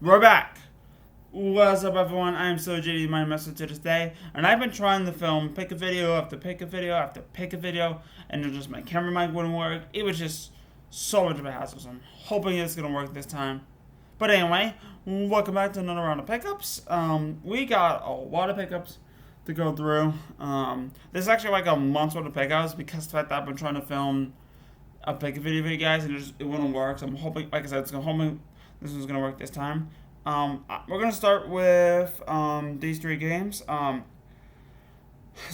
We're back. What's up, everyone? I'm so JD, my message to this day, and I've been trying to film pick a video after pick a video after pick a video, and just my camera mic wouldn't work. It was just so much of a hassle, so I'm hoping it's gonna work this time. But anyway, welcome back to another round of pickups. We got a lot of pickups to go through. This is actually like a month's worth of pickups because of the fact that I've been trying to film a pick a video for you guys, and it wouldn't work. So I'm hoping, like I said, hoping this one's gonna work this time. We're gonna start with these three games. So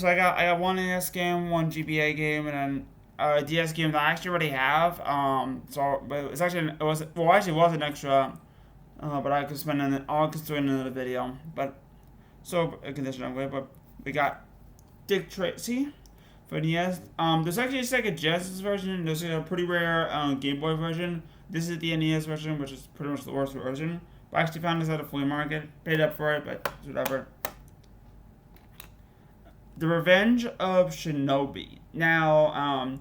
I got one NES game, one GBA game, and then a DS game that I actually already have. But it's actually it was an extra, but I could spend an I'll do it in another video. But so a condition I'm with, but we got Dick Tracy for NES. There's actually a Sega Genesis version. There's a pretty rare Game Boy version. This is the NES version, which is pretty much the worst version. I actually found this at a flea market. Paid up for it, but whatever. The Revenge of Shinobi. Now,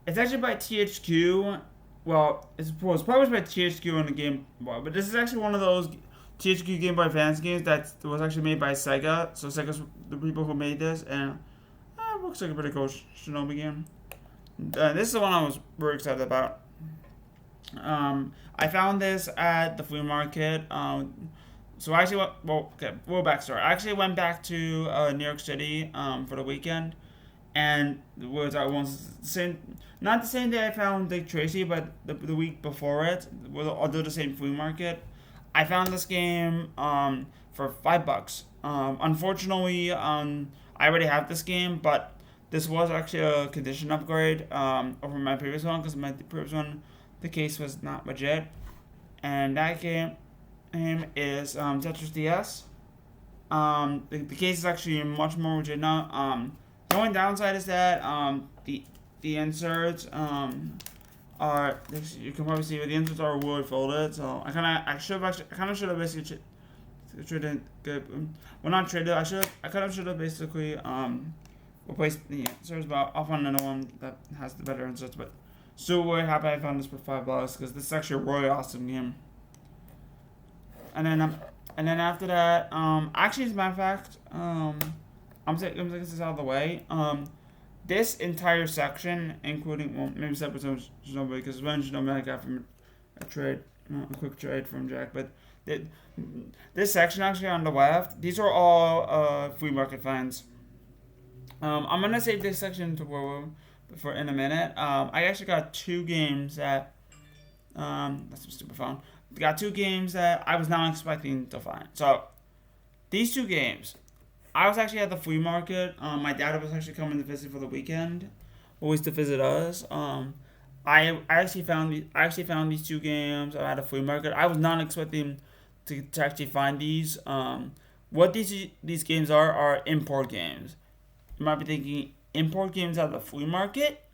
it's actually by THQ. Well, it's published by THQ on the Game Boy, but this is actually one of those THQ Game Boy Advance games that was actually made by Sega. So Sega's the people who made this, and it looks like a pretty cool Shinobi game. This is the one I was very excited about. I found this at the flea market. So I actually backstory. I actually went back to New York City for the weekend, and not the same day I found Dick Tracy, but the week before it, although the same flea market. I found this game for $5. Unfortunately, I already have this game, but this was actually a condition upgrade over my previous one because my previous one, the case was not legit, and that game is Tetris DS. The case is actually much more legit now. The only downside is that the inserts are you can probably see the inserts are really folded. So I should have basically traded not traded. I kind of should have basically replaced the inserts, but I'll find another one that has the better inserts. But so very happy I found this for $5 because this is actually a really awesome game. And then after that, actually, as a matter of fact, I'm taking this out of the way. This entire section, including maybe separate from Shinobi, because when Shinobi I got from a quick trade from Jack, but this section actually on the left, these are all flea market finds. I'm gonna save this section for in a minute. I actually got two games that that's a stupid phone. Got two games that I was not expecting to find. So these two games, I was actually at the flea market. My dad was actually coming to visit for the weekend, always to visit us. I actually found these two games at a flea market. I was not expecting to actually find these. What these games are import games. You might be thinking, import games at the flea market?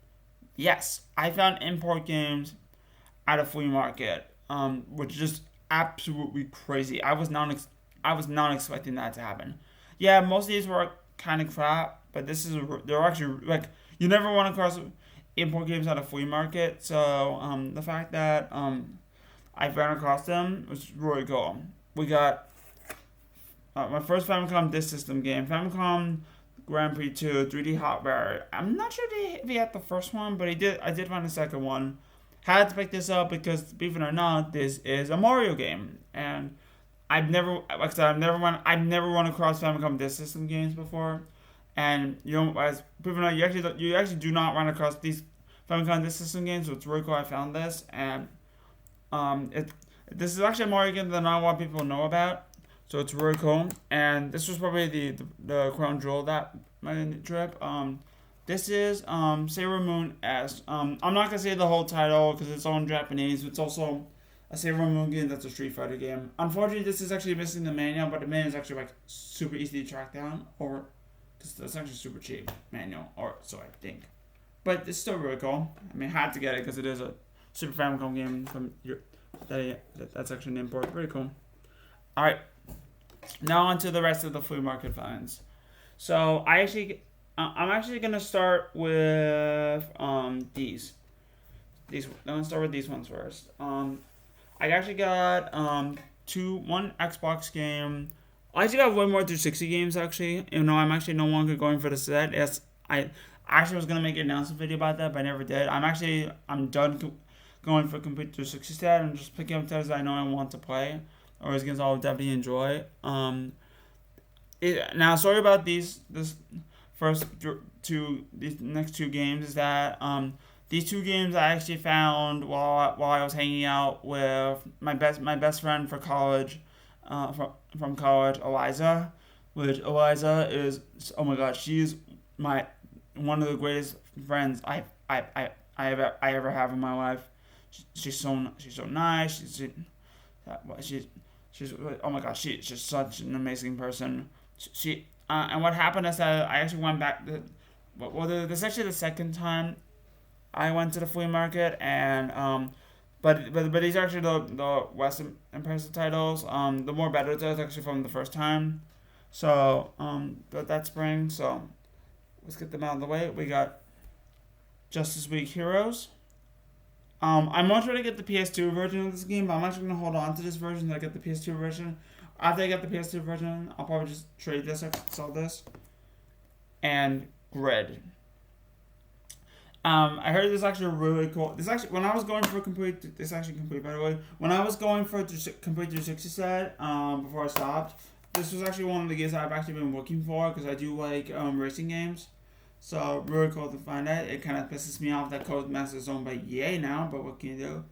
Yes, I found import games at a flea market, which is just absolutely crazy. I was not expecting that to happen. Yeah, most of these were kind of crap, but they're actually like you never run across import games at a flea market. So the fact that I ran across them was really cool. We got my first Famicom Disk System game, Famicom Grand Prix 2, 3D Hot Rare. I'm not sure if he had the first one, but I did find the second one. Had to pick this up because, believe it or not, this is a Mario game, and I've never run across Famicom Disk System games before, and as believe it or not, you actually do not run across these Famicom Disk System games. So it's really cool. I found this, and this is actually a Mario game that not a lot of people know about. So it's really cool, and this was probably the crown jewel of that my trip. This is Sailor Moon S. I'm not gonna say the whole title because it's all in Japanese. It's also a Sailor Moon game that's a Street Fighter game. Unfortunately, this is actually missing the manual, but the manual is actually like super easy to track down, or because it's actually super cheap manual, or so I think. But it's still really cool. I mean, I had to get it because it is a Super Famicom game from that's actually an import. Very cool. All right. Now on to the rest of the flea market finds. So I'm actually gonna start with these. I'm gonna start with these ones first. I actually got one Xbox game. I actually got way more 360 games actually. Even though I'm actually no longer going for the set. Yes, I actually was gonna make an announcement video about that, but I never did. I'm done going for complete 360 set. I'm just picking up titles I know I want to play, or games I'll definitely enjoy. Now sorry about this first these next two games is that these two games I actually found while I was hanging out with my best friend for college, from college, Eliza, which Eliza is, oh my god, she's my one of the greatest friends I ever have in my life. She's so nice. She's she's oh my gosh, she's just such an amazing person. And what happened is that I actually went back. This is actually the second time I went to the flea market, and but these are actually the Western impressive titles. The more better titles actually from the first time. So that spring. So let's get them out of the way. We got Justice League Heroes. I'm not trying to get the PS2 version of this game, but I'm actually gonna hold on to this version until I get the PS2 version. After I get the PS2 version, I'll probably just trade this or sell this. And Grid. I heard this is actually really cool. This actually, when I was going for complete, this actually complete by the way. When I was going for complete 360 set, before I stopped, this was actually one of the games I've actually been looking for because I do like racing games. So really cool to find that. It kind of pisses me off that Codemaster is owned by EA now, but what can you do?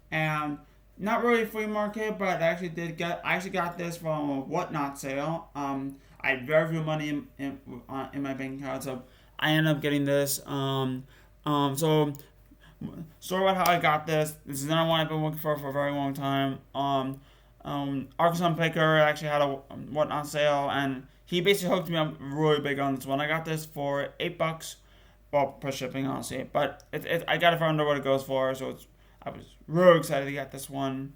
And not really a flea market, but I actually got this from a whatnot sale. I had very few money in my bank account, so I ended up getting this. So story about how I got this. This is another one I've been looking for a very long time. Arkansas Picker actually had a whatnot sale, and he basically hooked me up really big on this one. I got this for $8, well, plus shipping honestly, but I got it for under what it goes for, so I was really excited to get this one,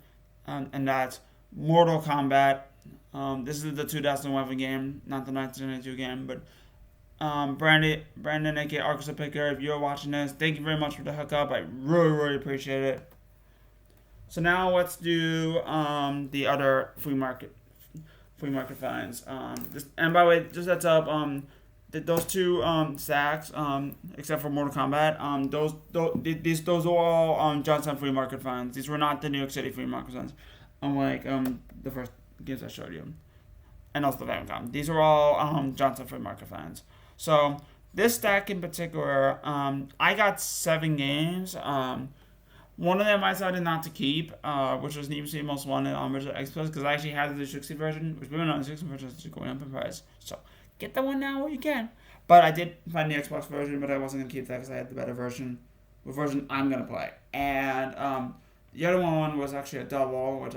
and that's Mortal Kombat. This is the 2011 game, not the 1992 game, but Brandon, aka Arkansas Picker, if you're watching this, thank you very much for the hookup. I really appreciate it. So now let's do the other flea market finds. And by the way, just heads up, those two stacks, except for Mortal Kombat, those are all Johnstown flea market finds. These were not the New York City flea market finds, unlike the first games I showed you, and also the Famicom. These are all Johnstown flea market finds. So this stack in particular, I got 7 games. One of them I decided not to keep, which was Need for Speed Most Wanted on Original Xbox, because I actually had the 360 version, which women on the 360 version is going up in price. So get the one now while you can. But I did find the Xbox version, but I wasn't going to keep that because I had the better version, the version I'm going to play. And the other one was actually a double, which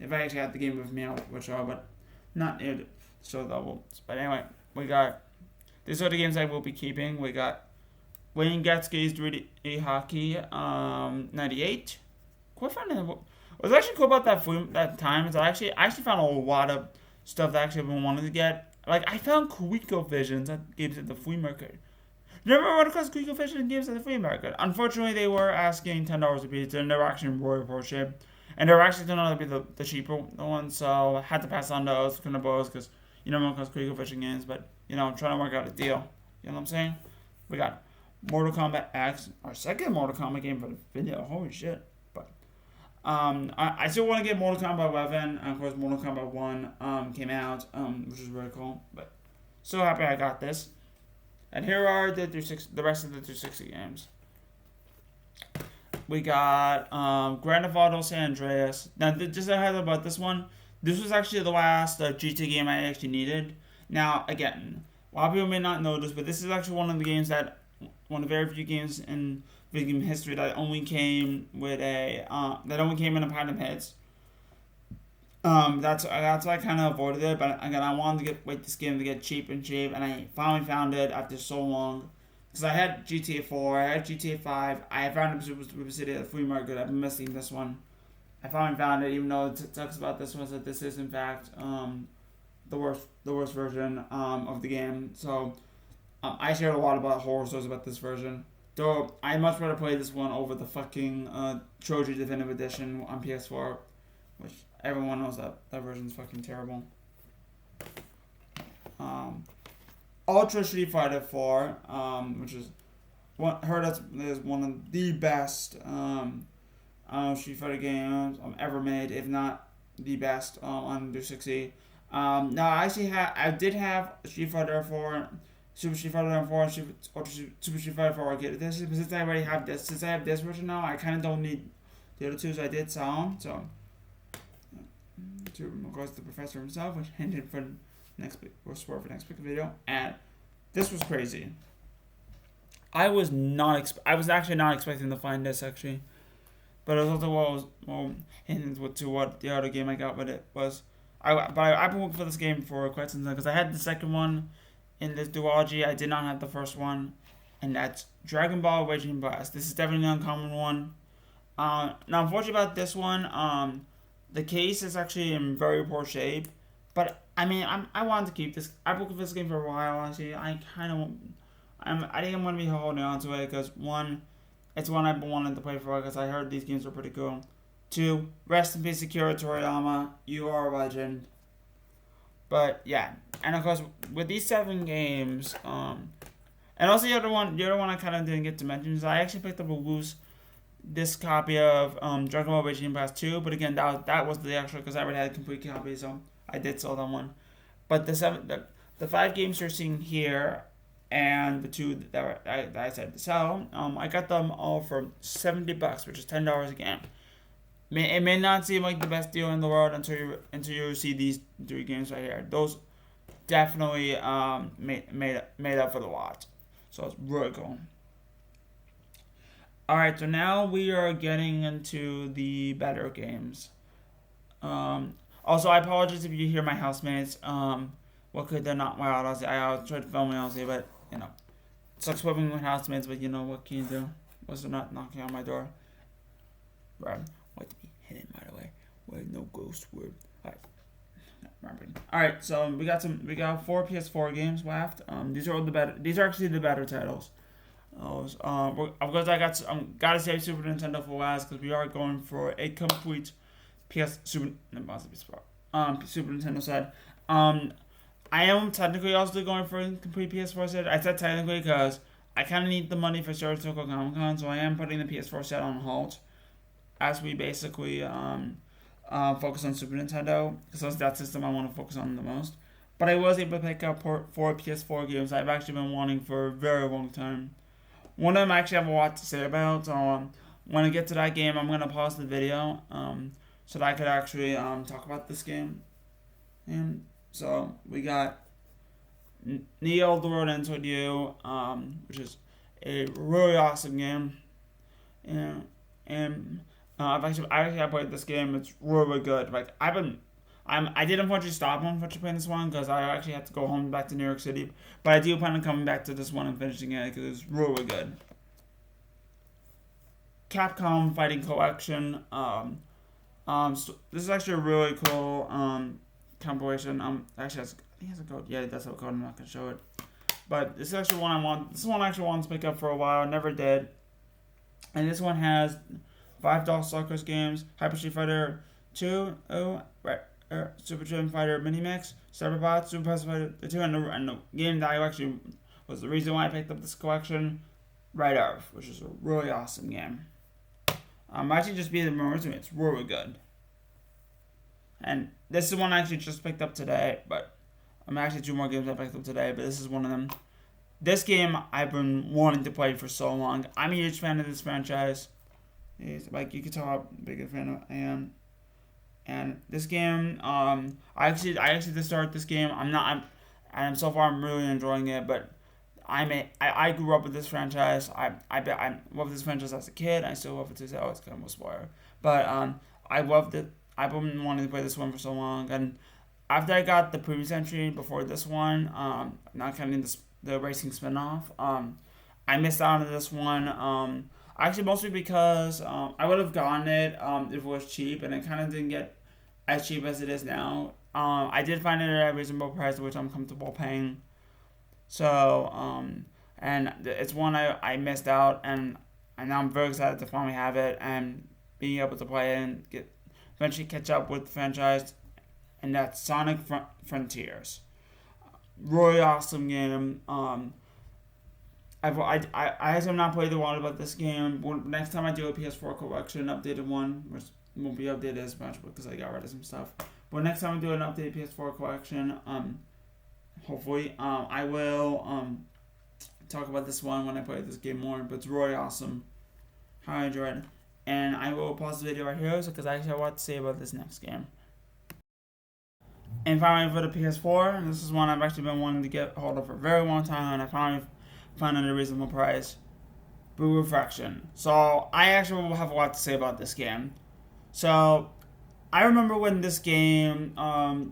if I actually had the game with me, which I would not need to show double. But anyway, these are the games I will be keeping. We got Wayne Gretzky's 3D Hockey 98. What was actually cool about that time is I actually found a lot of stuff that I actually been wanting to get. Like, I found ColecoVisions at games at the flea market. Never run across ColecoVision games at the flea market. Unfortunately, they were asking $10 a piece, and they were actually in royal poor shape. And they were actually turning out to be the cheaper ones, so I had to pass on those, kind of bows, because you never run across ColecoVision games, but, I'm trying to work out a deal. You know what I'm saying? We got Mortal Kombat X, our second Mortal Kombat game for the video. Holy shit. But I still want to get Mortal Kombat 11. And of course, Mortal Kombat 1 came out, which is really cool. But so happy I got this. And here are the rest of the 360 games. We got Grand Theft Auto San Andreas. Now, just a heads up about this one. This was actually the last GT game I actually needed. Now, again, a lot of people may not know this, but this is actually one of the games one of the very few games in video game history that only came with in a platinum hits. That's why I kind of avoided it, but again, I wanted to wait this game to get cheap, and I finally found it after so long. Because I had GTA 4, I had GTA 5, I found it Super City at the flea market. I've been missing this one. I finally found it, even though it talks about this one, that this is in fact the worst version of the game. So I shared a lot about horror stories about this version. Though I'd much rather play this one over the fucking Trilogy Definitive Edition on PS4. which everyone knows that version's fucking terrible. Ultra Street Fighter 4, which is heard as is one of the best Street Fighter games ever made, if not the best on 360. No, I did have Street Fighter 4, Super Street Fighter 4, and Super Street Fighter 4 Arcade Edition, but since I already have this, since I have this version now, I kind of don't need the other two, so I did sell them. So, to regards to the professor himself, which hinted for next week, or swore for next week video, and this was crazy. I was actually not expecting to find this actually, but it was also hinted to what the other game I got with it was. I've been looking for this game for quite some time because I had the second one in this duology. I did not have the first one, and that's Dragon Ball Raging Blast. This is definitely an uncommon one. Now, unfortunately about this one, the case is actually in very poor shape. But I mean, I wanted to keep this. I've been looking for this game for a while. Actually, I think I'm gonna be holding on to it because one, it's one I've been wanting to play for because I heard these games were pretty cool. Two, rest in peace, Akira Toriyama. You are a legend. But yeah, and of course with these 7 games, and also the other one I kind of didn't get to mention is I actually picked up a loose this copy of Dragon Ball Raging Blast 2, but again that was the actual because I already had a complete copy, so I did sell that one. But the 5 games you're seeing here, and the 2 that I said to sell, I got them all for $70, which is $10 a game. It may not seem like the best deal in the world until you see these 3 games right here. Those definitely made up for the lot. So it's really cool. Alright, so now we are getting into the better games. Also, I apologize if you hear my housemates. What could they're not loud? I tried to film it, honestly, but you know, it sucks living with housemates. But you know what can you do? Was they're not knocking on my door. Right. Like to be hidden, by the way. Wait, no ghost word. Alright, so we got 4 PS4 games left. These are actually the better titles. Because gotta save Super Nintendo for last because we are going for a complete Super Nintendo set. I am technically also going for a complete PS4 set. I said technically because I kind of need the money for Saratoga Comic Con, so I am putting the PS4 set on hold as we basically focus on Super Nintendo because that's that system I want to focus on the most. But I was able to pick up 4 PS4 games I've actually been wanting for a very long time. One of them I actually have a lot to say about. So when I get to that game, I'm gonna pause the video so that I could actually talk about this game. And so we got Neo: The Road Ends With You, which is a really awesome game. And I actually played this game. It's really good. Like I did unfortunately stop playing this one because I actually had to go home back to New York City. But I do plan on coming back to this one and finishing it because it's really good. Capcom Fighting Collection. So this is actually a really cool compilation. Actually, I think it has a code. Yeah, it does have a code. I'm not gonna show it. But this is actually one I want. This one I actually wanted to pick up for a while. I never did. And this one has 5 Darkstalkers games, Hyper Street Fighter 2, Super Dream Fighter Mini Mix, Cyberbot, Super Pass Fighter 2, and the game that I actually was the reason why I picked up this collection, Red Earth, which is a really awesome game. Actually just beat the memories, it's really good. And this is one I actually just picked up today, but I'm actually 2 more games I picked up today, but this is one of them. This game I've been wanting to play for so long. I'm a huge fan of this franchise. Like you can tell how big a fan I am. And this game, I actually to start this game. And so far I'm really enjoying it. But I grew up with this franchise. I loved this franchise as a kid. I still love it today. Oh, it's kind of a spoiler. But I loved it. I've been wanting to play this one for so long. And after I got the previous entry before this one, not counting the racing spinoff, I missed out on this one. Actually, mostly because I would have gotten it if it was cheap, and it kind of didn't get as cheap as it is now. I did find it at a reasonable price, which I'm comfortable paying. So, and it's one I missed out, and now I'm very excited to finally have it and being able to play it and eventually catch up with the franchise, and that's Sonic Frontiers. Really awesome game. I have not played a lot about this game. Next time I do a PS4 collection, updated one, which won't be updated as much because I got rid of some stuff. But next time I do an updated PS4 collection, hopefully, I will talk about this one when I play this game more. But it's really awesome. How I enjoyed it. And I will pause the video right here because I actually have a lot to say about this next game. And finally, for the PS4, this is one I've actually been wanting to get hold of for a very long time, and I finally found it at a reasonable price. Blue Refraction. So I actually will have a lot to say about this game. So I remember when this game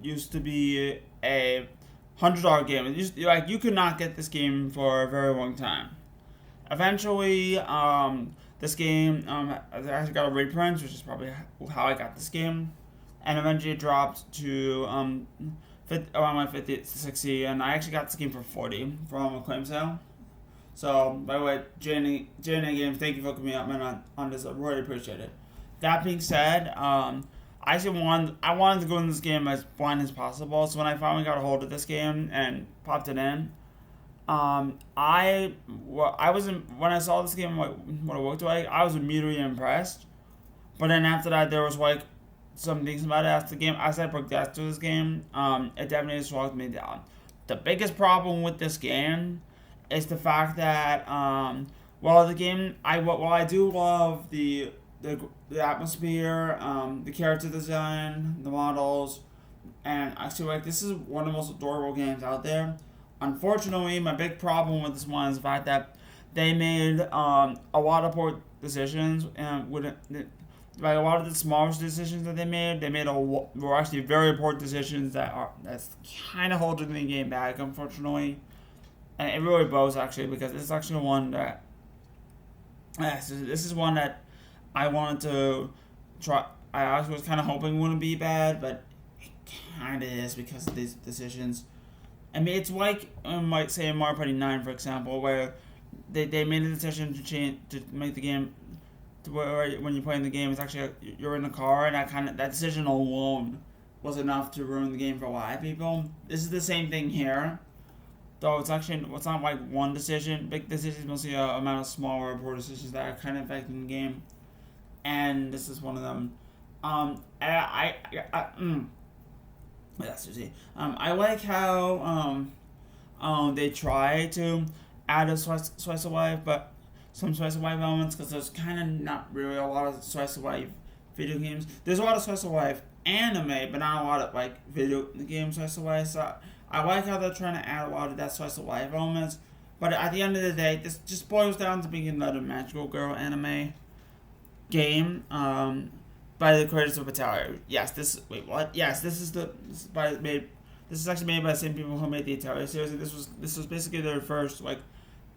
used to be a $100 game. It used to, like, you could not get this game for a very long time. Eventually, this game I actually got a reprint, which is probably how I got this game, and eventually it dropped to around my 50 to 60, and I actually got this game for 40 from a claim sale. So, by the way, JNA Games, thank you for hooking me up, man, on this. I really appreciate it. That being said, I wanted to go in this game as blind as possible. So when I finally got a hold of this game and popped it in, when I saw this game, what it looked like, I was immediately impressed. But then after that, there was like some things about it as I progressed through this game. It definitely slowed me down. The biggest problem with this game is the fact that while I do love the atmosphere, the character design, the models, and actually, like, this is one of the most adorable games out there. Unfortunately, my big problem with this one is the fact that they made a lot of poor decisions, and like a lot of the smallest decisions that they made were actually very poor decisions that's kind of holding the game back, unfortunately. And it really blows, actually, because this is actually one that this is one that I wanted to try. I was kind of hoping it wouldn't be bad, but it kind of is because of these decisions. I mean, it's like say in Mario Party 9, for example, where they made a decision to make the game to where when you're playing the game, it's actually you're in a car, and that decision alone was enough to ruin the game for a lot of people. This is the same thing here. Though it's not like one decision, big decisions, mostly a amount of smaller, poor decisions that are kind of affecting the game, and this is one of them. I like how they try to add a slice of life, but some slice of life elements, because there's kind of not really a lot of slice of life video games. There's a lot of slice of life anime, but not a lot of like video game slice of life. So I like how they're trying to add a lot of that slice of life elements, but at the end of the day, this just boils down to being another magical girl anime game by the creators of Atari. Yes, this is actually made by the same people who made the Atari series. And this was basically their first like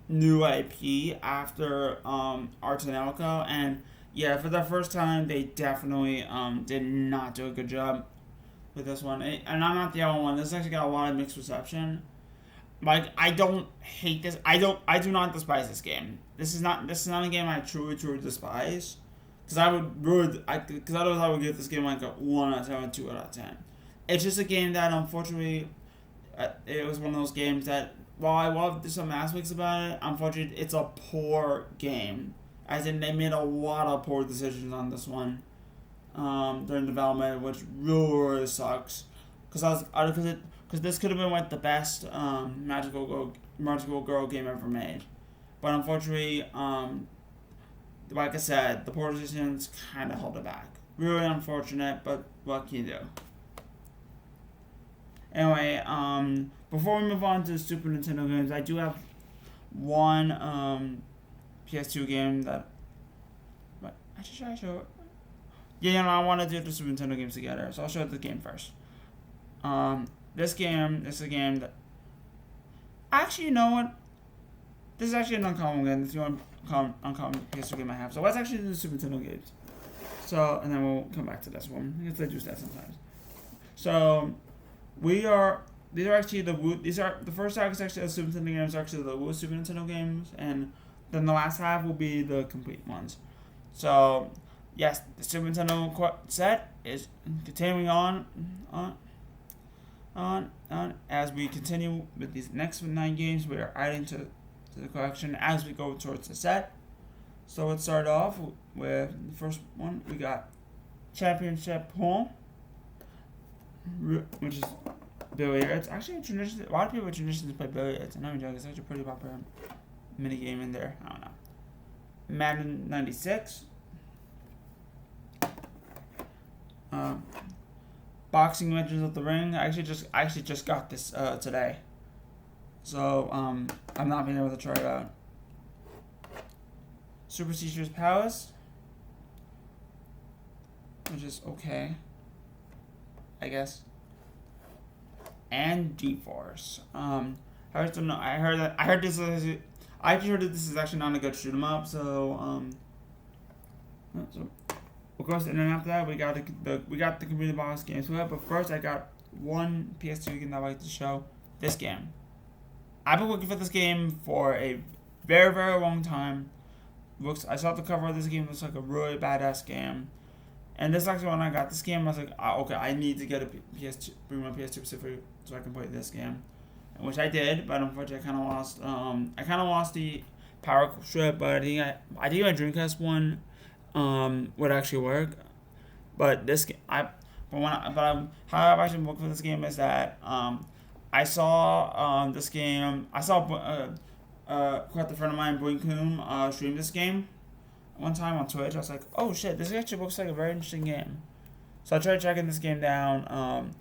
new IP after Arts and Alco, and yeah, for the first time they definitely did not do a good job with this one. And I'm not the only one. This actually got a lot of mixed reception. Like, I don't hate this. I do not despise this game. This is not a game I truly despise. Because otherwise I would give this game like a 1 out of 10, 2 out of 10. It's just a game that, unfortunately, it was one of those games that, while I love some aspects about it, unfortunately, it's a poor game. As in, they made a lot of poor decisions on this one during development, which really sucks. Because this could have been like the best magical girl game ever made. But unfortunately, like I said, the poor decisions kind of hold it back. Really unfortunate, but what can you do? Anyway, before we move on to Super Nintendo games, I do have one PS2 game that. But should I show it? Yeah, I want to do the Super Nintendo games together, so I'll show the game first. This is a game that. Actually, you know what? This is actually an uncommon game. This is the only uncommon PS2 game I have. So let's actually do the Super Nintendo games. So, and then we'll come back to this one. I guess I do that sometimes. So, these are the first half is actually the Super Nintendo games are actually the Super Nintendo games, and then the last half will be the complete ones. So, yes, the Super Nintendo set is continuing on as we continue with these next 9 games. We are adding to the collection as we go towards the set. So let's start off with the first one. We got Championship Pool, which is billiards. Actually, a lot of people traditionally play billiards. I'm not even joking. It's actually a pretty popular mini game in there. I don't know. Madden 96. Boxing Legends of the Ring. I actually just got this today, so I'm not being able to try it out. Super Teacher's Palace, which is okay, I guess. And G-Force. I heard this is. I actually heard that this is actually not a good shoot 'em up. So of course, and then after that we got the computer box games. But first, I got one PS2 game that I like to show. This game. I've been looking for this game for a very, very long time. I saw the cover of this game. It looks like a really badass game. And this is actually when I got this game. I was like, okay, I need to get a PS2, bring my PS2 specifically so I can play this game, which I did. But unfortunately, I kind of lost. I kind of lost the power strip. But I think my Dreamcast one would actually work. But this game, how I've actually looked for this game is that I saw this game. I saw quite a friend of mine, Boing Coom, stream this game one time on Twitch. I was like, oh shit, this actually looks like a very interesting game. So I tried tracking this game down,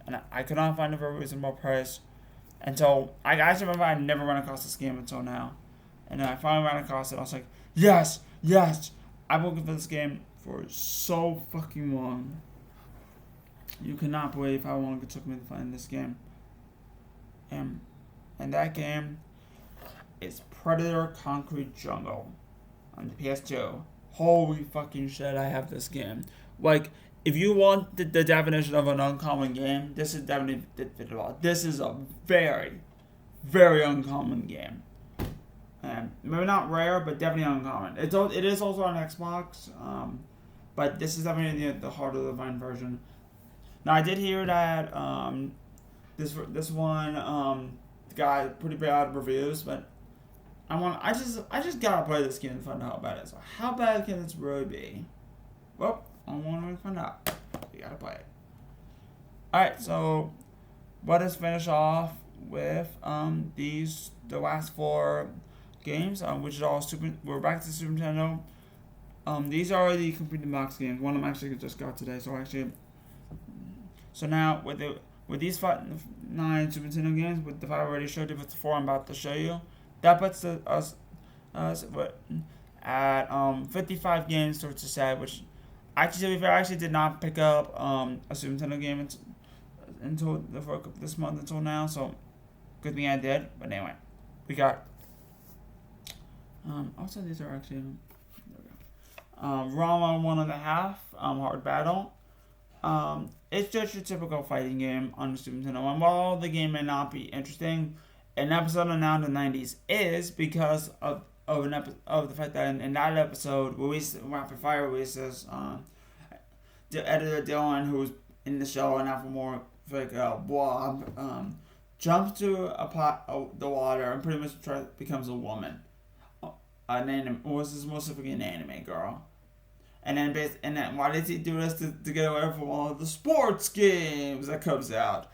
and I could not find a very reasonable price until I actually remember I never run across this game until now. And then I finally ran across it. I was like, yes. I've been looking for this game for so fucking long. You cannot believe how long it took me to find this game. And that game is Predator Concrete Jungle on the PS2. Holy fucking shit, I have this game. Like, if you want the definition of an uncommon game, this is definitely fit it all. This is a very, very uncommon game. And maybe not rare, but definitely uncommon. It is also on Xbox, but this is definitely the harder to find version. Now, I did hear that this one got pretty bad reviews, but I just gotta play this game and find out how bad it is. So how bad can this really be? Well, I want to find out. You gotta play it. Alright, so let us finish off with the last 4 games, which is all we're back to Super Nintendo. These are the completed box games. One of them actually just got today, so now with these 9 Super Nintendo games, with the 5 I already showed you, with the 4 I'm about to show you, that puts us at 55 games towards the set, which actually, to be fair, I actually did not pick up a Super Nintendo game until this month until now, so good thing I did. But anyway, we got also these are actually Rama 1.5 Hard Battle. It's just your typical fighting game on the Super Nintendo. And while the game may not be interesting, an episode of Now in the 90s is because of the fact that in that episode, Rapid Fire releases, the editor Dylan, who's in the show and after more like blob, jumps to the water and pretty much becomes a woman. Was this most specifically an anime girl? And then why does he do this to get away from all of the sports games that comes out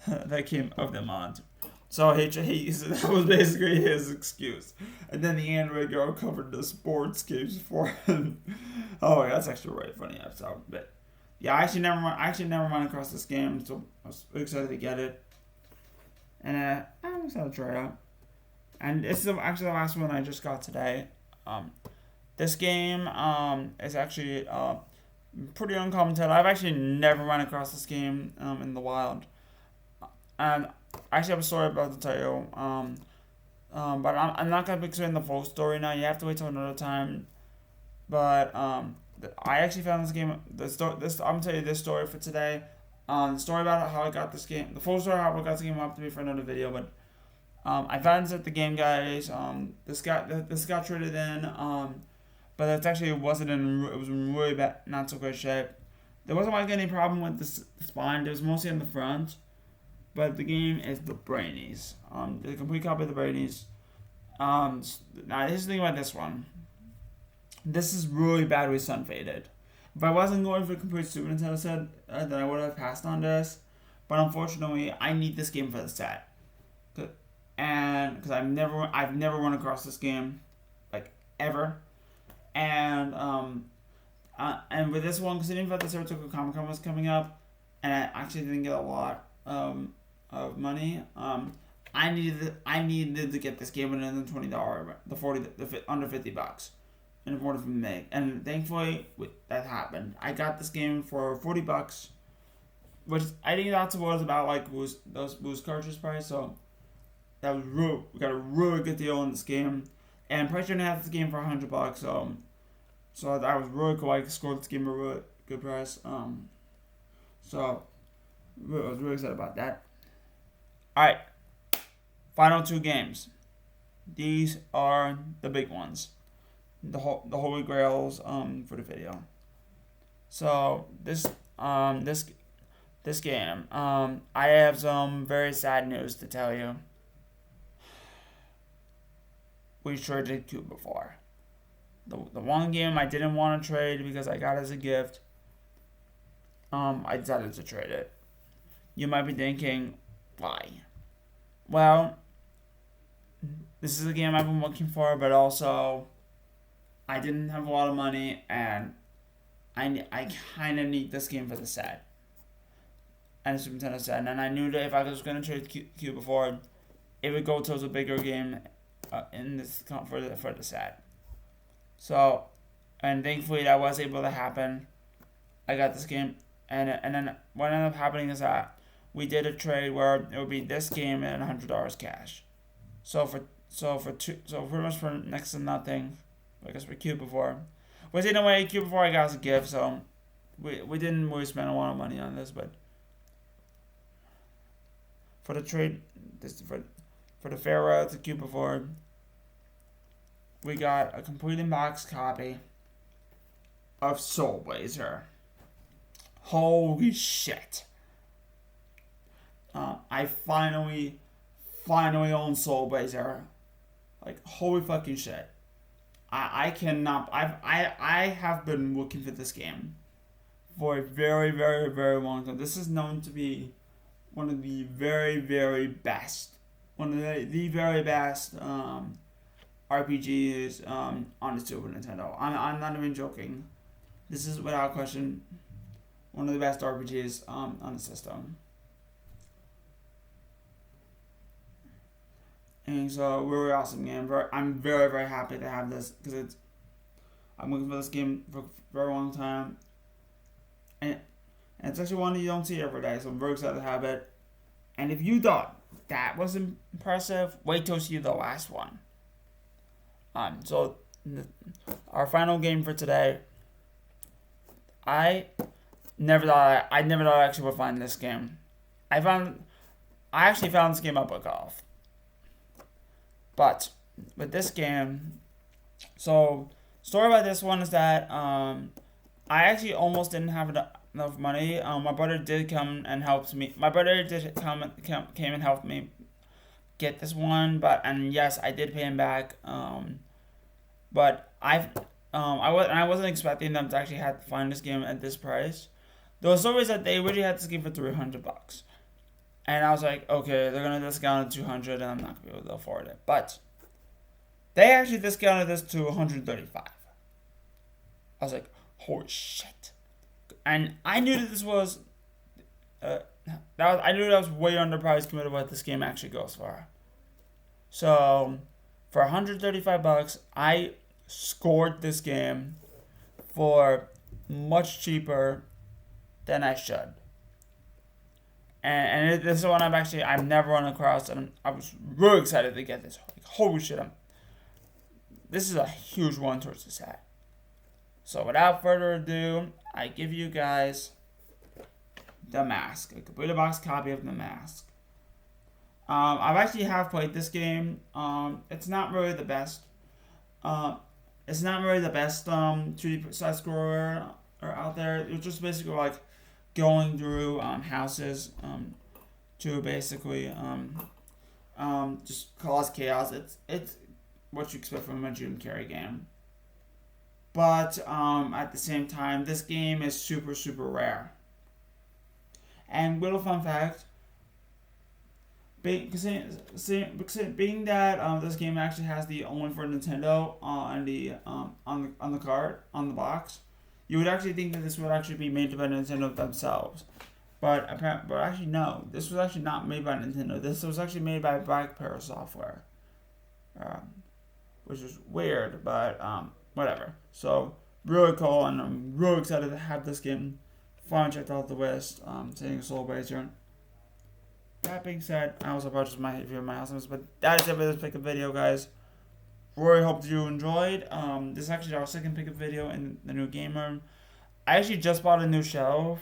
that came of them on? So that was basically his excuse. And then the anime girl covered the sports games for him. Oh, that's actually a really funny episode. But yeah, I actually never run across this game, so I was excited to get it. And I'm excited to try it out. And this is actually the last one I just got today. This game is actually pretty uncommon title. I've actually never run across this game in the wild. And I actually have a story about the title. But I'm not going to be explaining the full story now. You have to wait till another time. But I actually found this game. I'm going to tell you this story for today. The story about how I got this game. The full story how I got this game will have to be for another video. But I found this at the Game Guys. This got traded in. but it actually wasn't it was in really bad, not so great shape. There wasn't like any problem with the spine. It was mostly in the front, but the game is the Brainies. The complete copy of the Brainies. Now here's the thing about this one. This is really badly sun faded. If I wasn't going for a complete Super Nintendo set, then I would have passed on this. But unfortunately, I need this game for the set, and because I've never run across this game, like ever, and with this one, because I didn't thought the Saratoga Comic Con was coming up, and I actually didn't get a lot of money. I needed to get this game within the $20, under $50, in order for me to make. And thankfully, that happened. I got this game for $40, which I think that's what it was about, like those cartridge price. So that was we got a really good deal on this game, and I'm pretty sure I have this game for $100. So that was really cool. I scored this game a really good price. So I was really excited about that. All right, final two games. These are the big ones, the holy grails for the video. So this game, I have some very sad news to tell you. We traded CiB before. The one game I didn't want to trade because I got it as a gift. I decided to trade it. You might be thinking, why? Well, this is a game I've been looking for, but also I didn't have a lot of money, and I kind of need this game for the set. And the Super Nintendo set, and I knew that if I was going to trade CiB before, it would go towards a bigger game in this for the set. So, and thankfully that was able to happen. I got this game, and then what ended up happening is that we did a trade where it would be this game and $100 cash. So pretty much for next to nothing, I guess for CiB before. Which in a way, CiB before I got as a gift, so we didn't really spend a lot of money on this, but for the trade, for the farewell to CiB before, we got a complete in-box copy of Soul Blazer. Holy shit. I finally own Soul Blazer. Like, holy fucking shit. I have been looking for this game for a very, very, very long time. This is known to be one of the very, very best, the very best RPGs on the Super Nintendo. I'm not even joking. This is without question one of the best RPGs on the system. And so, really awesome game. I'm very, very happy to have this because I'm looking for this game for a very long time, and it's actually one that you don't see every day. So I'm very excited to have it. And if you thought that was impressive, wait till you see the last one. Our final game for today. I never thought I actually would find this game. I actually found this game up at golf. But with this game, so story about this one is that I actually almost didn't have enough money. My brother did come and helped me. My brother did came and helped me get this one, and yes, I did pay him back. But I wasn't expecting them to actually have to find this game at this price. There was always that they already had this game for $300. And I was like, okay, they're going to discount it to $200 and I'm not going to be able to afford it. But they actually discounted this to $135. I was like, holy shit. And I knew that this was, I knew that was way underpriced compared to what this game actually goes for. So, for $135, I scored this game for much cheaper than I should. And this is one I've never run across, and I was really excited to get this. Like, holy shit, this is a huge one towards the set. So without further ado, I give you guys The Mask, a complete box copy of The Mask. I've actually played this game. It's not really the best. It's not really the best 2D side scroller out there. It's just basically like going through houses to basically just cause chaos. It's what you expect from a Jim Carrey game. But at the same time, this game is super super rare. And little fun fact, being that this game actually has the only for Nintendo on the card on the box, you would actually think that this would actually be made by Nintendo themselves. But actually no, this was actually not made by Nintendo. This was actually made by Black Pearl Software, which is weird, but whatever. So really cool, and I'm really excited to have this game finally checked out the list. Saying Soul Blazer. That being said, I also purchased my review of my house, but that is it for this pickup video, guys. Really hope you enjoyed. This is actually our second pickup video in the new game room. I actually just bought a new shelf.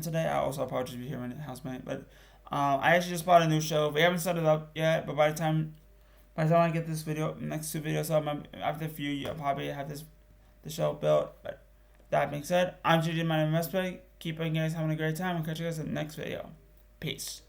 Today. I also apologize if you hear my housemate, but I actually just bought a new shelf. We haven't set it up yet, but by the time I get this video, next two videos up, after a few, I'll probably have the shelf built. But that being said, I'm JJ, my investment. Keep on guys having a great time. I'll catch you guys in the next video. Peace.